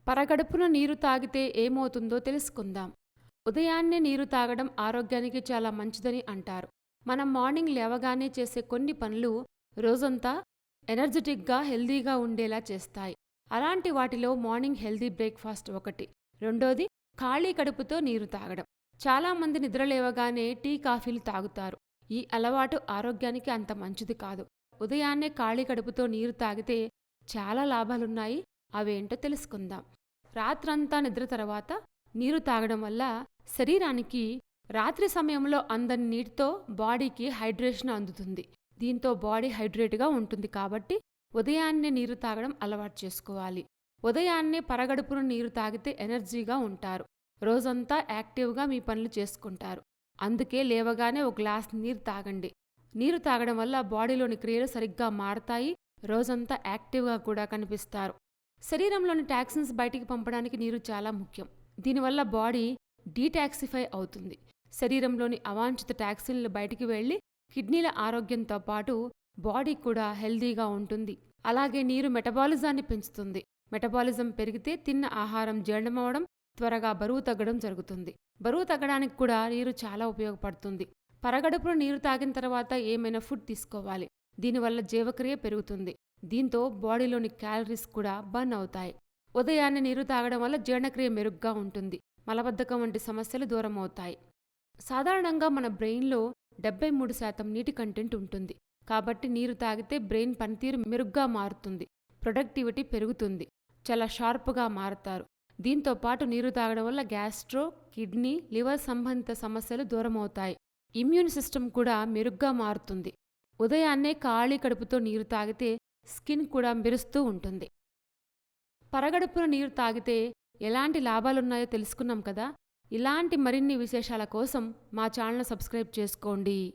పరగడుపున నీరు తాగితే ఏమవుతుందో తెలుసుకుందాం. ఉదయాన్నే నీరు తాగడం ఆరోగ్యానికి చాలా మంచిదని అంటారు. మనం మార్నింగ్ లేవగానే చేసే కొన్ని పనులు రోజంతా ఎనర్జెటిక్గా, హెల్దీగా ఉండేలా చేస్తాయి. అలాంటి వాటిలో మార్నింగ్ హెల్దీ బ్రేక్ఫాస్ట్ ఒకటి. రెండోది ఖాళీ కడుపుతో నీరు తాగడం. చాలామంది నిద్ర లేవగానే టీ, కాఫీలు తాగుతారు. ఈ అలవాటు ఆరోగ్యానికి అంత మంచిది కాదు. ఉదయాన్నే ఖాళీ కడుపుతో నీరు తాగితే చాలా లాభాలున్నాయి. అవేంటో తెలుసుకుందాం. రాత్రంతా నిద్ర తర్వాత నీరు తాగడం వల్ల శరీరానికి రాత్రి సమయంలో అందని నీటితో బాడీకి హైడ్రేషన్ అందుతుంది. దీంతో బాడీ హైడ్రేట్గా ఉంటుంది కాబట్టి ఉదయాన్నే నీరు తాగడం అలవాటు చేసుకోవాలి. ఉదయాన్నే పరగడుపున నీరు తాగితే ఎనర్జీగా ఉంటారు. రోజంతా యాక్టివ్గా మీ పనులు చేసుకుంటారు. అందుకే లేవగానే ఒక గ్లాస్ నీరు తాగండి. నీరు తాగడం వల్ల బాడీలోని క్రియలు సరిగ్గా మారతాయి. రోజంతా యాక్టివ్గా కూడా కనిపిస్తారు. శరీరంలోని టాక్సిన్స్ బయటికి పంపడానికి నీరు చాలా ముఖ్యం. దీనివల్ల బాడీ డీటాక్సిఫై అవుతుంది. శరీరంలోని అవాంఛిత టాక్సిన్లు బయటికి వెళ్లి కిడ్నీల ఆరోగ్యంతో పాటు బాడీ కూడా హెల్దీగా ఉంటుంది. అలాగే నీరు మెటబాలిజాన్ని పెంచుతుంది. మెటబాలిజం పెరిగితే తిన్న ఆహారం జీర్ణమవడం, త్వరగా బరువు తగ్గడం జరుగుతుంది. బరువు తగ్గడానికి కూడా నీరు చాలా ఉపయోగపడుతుంది. పరగడుపున నీరు తాగిన తర్వాత ఏమైనా ఫుడ్ తీసుకోవాలి. దీనివల్ల జీవక్రియ పెరుగుతుంది. దీంతో బాడీలోని క్యాలరీస్ కూడా బర్న్ అవుతాయి. ఉదయాన్నే నీరు తాగడం వల్ల జీర్ణక్రియ మెరుగ్గా ఉంటుంది. మలబద్ధకం వంటి సమస్యలు దూరం అవుతాయి. సాధారణంగా మన బ్రెయిన్లో 73% నీటి కంటెంట్ ఉంటుంది. కాబట్టి నీరు తాగితే బ్రెయిన్ పనితీరు మెరుగ్గా మారుతుంది. ప్రొడక్టివిటీ పెరుగుతుంది. చాలా షార్ప్గా మారతారు. దీంతో పాటు నీరు తాగడం వల్ల గ్యాస్ట్రో, కిడ్నీ, లివర్ సంబంధిత సమస్యలు దూరమవుతాయి. ఇమ్యూన్ సిస్టమ్ కూడా మెరుగ్గా మారుతుంది. ఉదయాన్నే ఖాళీ కడుపుతో నీరు తాగితే స్కిన్ కూడా మెరుస్తూ ఉంటుంది. పరగడుపున నీరు తాగితే ఎలాంటి లాభాలున్నాయో తెలుసుకున్నాం కదా. ఇలాంటి మరిన్ని విశేషాల కోసం మా ఛానల్ సబ్స్క్రైబ్ చేసుకోండి.